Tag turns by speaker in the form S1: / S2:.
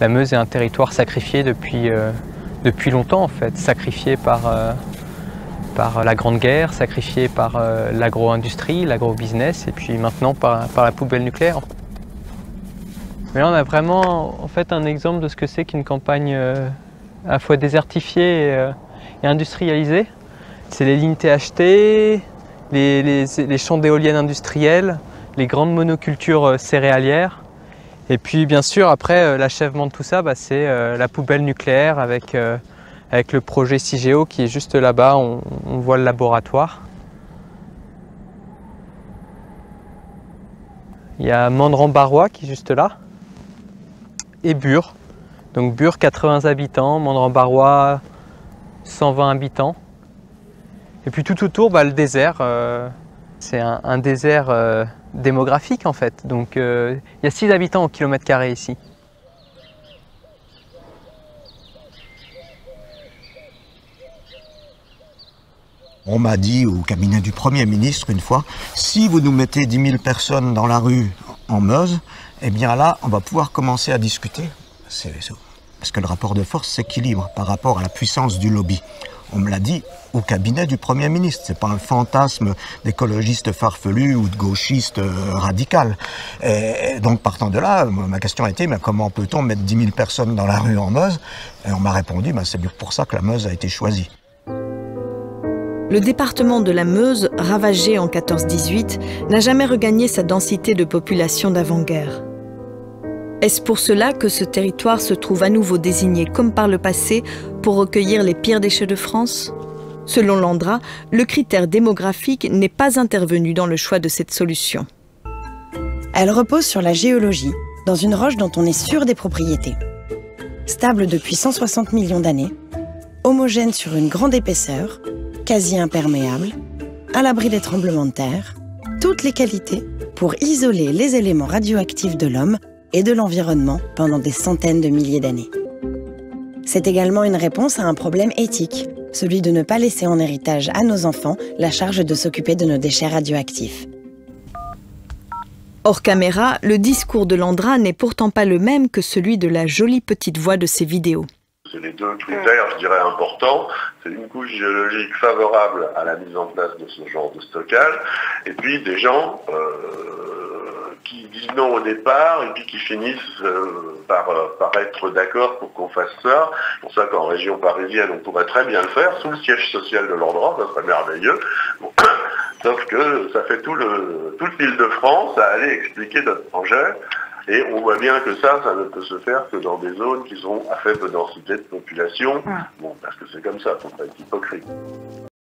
S1: La Meuse est un territoire sacrifié depuis longtemps en fait, sacrifié par la Grande Guerre, sacrifié par l'agro-industrie, l'agro-business et puis maintenant par la poubelle nucléaire. Mais là on a vraiment en fait un exemple de ce que c'est qu'une campagne à la fois désertifiée et industrialisée. C'est les lignes THT, les champs d'éoliennes industrielles, les grandes monocultures céréalières. Et puis bien sûr après l'achèvement de tout ça, c'est la poubelle nucléaire avec le projet CIGEO qui est juste là-bas, on voit le laboratoire. Il y a Mandran-Barrois qui est juste là et Bure. Donc Bure 80 habitants, Mandran-Barrois 120 habitants. Et puis tout autour le désert, c'est un désert démographique en fait. Donc il y a 6 habitants au kilomètre carré ici.
S2: On m'a dit au cabinet du Premier ministre une fois, si vous nous mettez 10 000 personnes dans la rue en Meuse, eh bien là, on va pouvoir commencer à discuter. Parce que le rapport de force s'équilibre par rapport à la puissance du lobby. On me l'a dit au cabinet du Premier ministre. C'est pas un fantasme d'écologiste farfelu ou de gauchiste radical. Et donc partant de là, ma question a été, mais comment peut-on mettre 10 000 personnes dans la rue en Meuse? Et on m'a répondu, c'est bien pour ça que la Meuse a été choisie.
S3: Le département de la Meuse, ravagé en 14-18, n'a jamais regagné sa densité de population d'avant-guerre. Est-ce pour cela que ce territoire se trouve à nouveau désigné comme par le passé pour recueillir les pires déchets de France? Selon l'ANDRA, le critère démographique n'est pas intervenu dans le choix de cette solution.
S4: Elle repose sur la géologie, dans une roche dont on est sûr des propriétés. Stable depuis 160 millions d'années, homogène sur une grande épaisseur, quasi imperméable, à l'abri des tremblements de terre, toutes les qualités pour isoler les éléments radioactifs de l'homme et de l'environnement pendant des centaines de milliers d'années. C'est également une réponse à un problème éthique, celui de ne pas laisser en héritage à nos enfants la charge de s'occuper de nos déchets radioactifs.
S3: Hors caméra, le discours de l'ANDRA n'est pourtant pas le même que celui de la jolie petite voix de ses vidéos.
S5: C'est les deux critères, je dirais, importants. C'est une couche géologique favorable à la mise en place de ce genre de stockage, et puis des gens qui disent non au départ, et puis qui finissent par être d'accord pour qu'on fasse ça. C'est pour ça qu'en région parisienne, on pourrait très bien le faire, sous le siège social de l'endroit, ça serait merveilleux. Bon. Sauf que ça fait toute l'île de France à aller expliquer notre projet. Et on voit bien que ça ne peut se faire que dans des zones qui sont à faible densité de population. Bon, parce que c'est comme ça, faut pas être hypocrite.